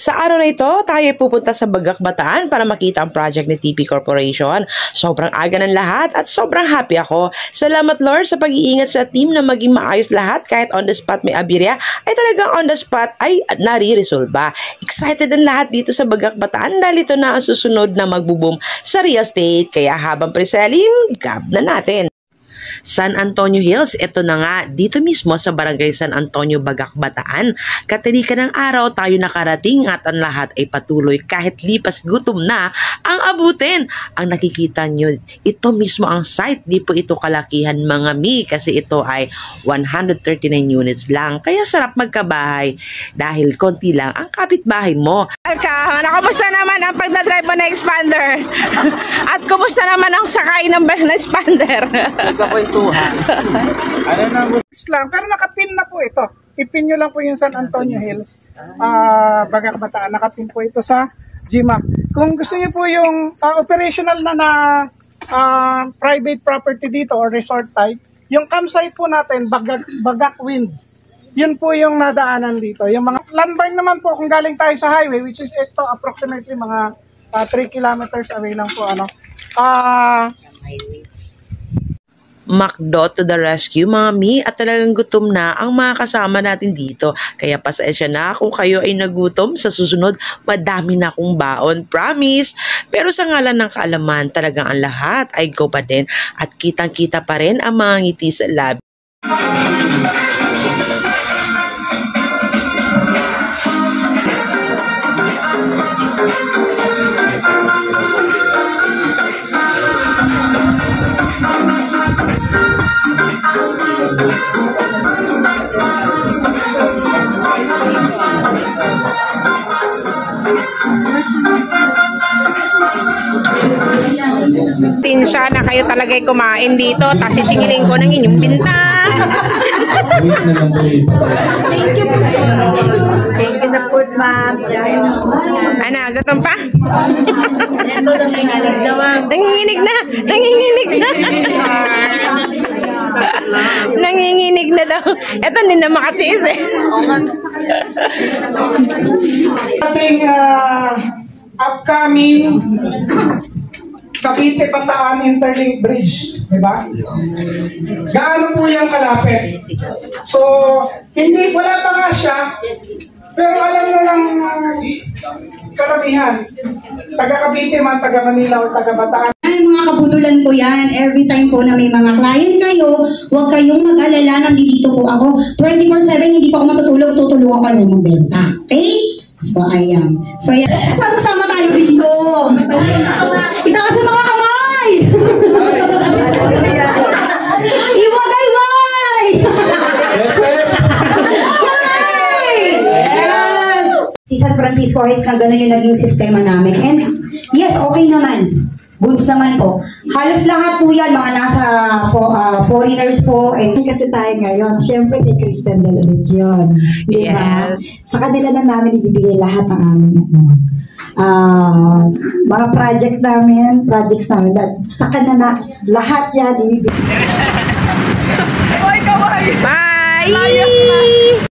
Sa araw na ito, tayo ay pupunta sa Bagak, Bataan para makita ang project ni TP Corporation. Sobrang aga ng lahat at sobrang happy ako. Salamat Lord sa pag-iingat sa team na maging maayos lahat kahit on the spot may abirya ay talagang on the spot ay nare-resolba. Excited ang lahat dito sa Bagak, Bataan dahil ito na ang susunod na magbo-boom sa real estate. Kaya habang pre-selling, gab na natin. San Antonio Hills, ito na nga, dito mismo sa Barangay San Antonio, Bagak, Bataan. Katalika ng araw tayo nakarating at ang lahat ay patuloy kahit lipas gutom na ang abutin. Ang nakikita nyo, ito mismo ang site, di po ito kalakihan mga mi kasi ito ay 139 units lang. Kaya sarap magkabahay dahil konti lang ang kapitbahay mo. Kumusta naman ang pagdadrive mo na expander? At kumusta naman ang sakay ng expander? Ano na lang, pero nakapin na po ito. Ipin nyo lang po yung San Antonio Hills, Bagak, Bataan. Nakapin po ito sa GMAP. Kung gusto niyo po yung operational na private property dito or resort type, yung campsite po natin, Bagak Winds. Yun po yung nadaanan dito. Yung mga landmark naman po kung galing tayo sa highway, which is ito approximately mga 3 kilometers away lang po. Macdo to the rescue, mga mi, at talagang gutom na ang mga kasama natin dito. Kaya pasensya na kung kayo ay nagutom. Sa susunod, madami na akong baon, promise. Pero sa ngalan ng kaalaman, talagang ang lahat ay go pa din at kitang-kita pa rin ang mga ngiti sa labi. Tinsya na kayo talaga ay kumain dito, tapos sisingilin ko ng inyong binta. Thank you na food, ma'am. Ano, gutom pa? Nanginginig na. Nanginginig na. Nanginginig na daw. Ito, hindi na makatiis eh. Ating upcoming Cavite Bataan Interlink Bridge, di ba? Gaano po yung kalapit? So, wala pa nga siya, pero alam na ng karamihan, taga Cavite man, taga Manila o taga Bataan. Ay, mga kabutulan ko yan, every time po na may mga client kayo, huwag kayong mag-alala, nandito po ako. 24/7, hindi pa ako matutulog, tutulungan ko kayo magbenta. Okay? So, ayan. So, ayan. Sama-sama tayo dito. Itaas sa mga kamay! Iwagay-way! Yes! Si San Francisco Heights na gano'n yung naging sistema namin. And yes, okay naman. Goods naman po. Halos lahat po yan, mga nasa foreigners po. Kasi tayo ngayon, siyempre kay Christian de la Legion. Diba? Yes. Sa kanila na namin ibibigay lahat ng aming mga projects namin. Sa kanila na lahat yan ibibigay. Bye!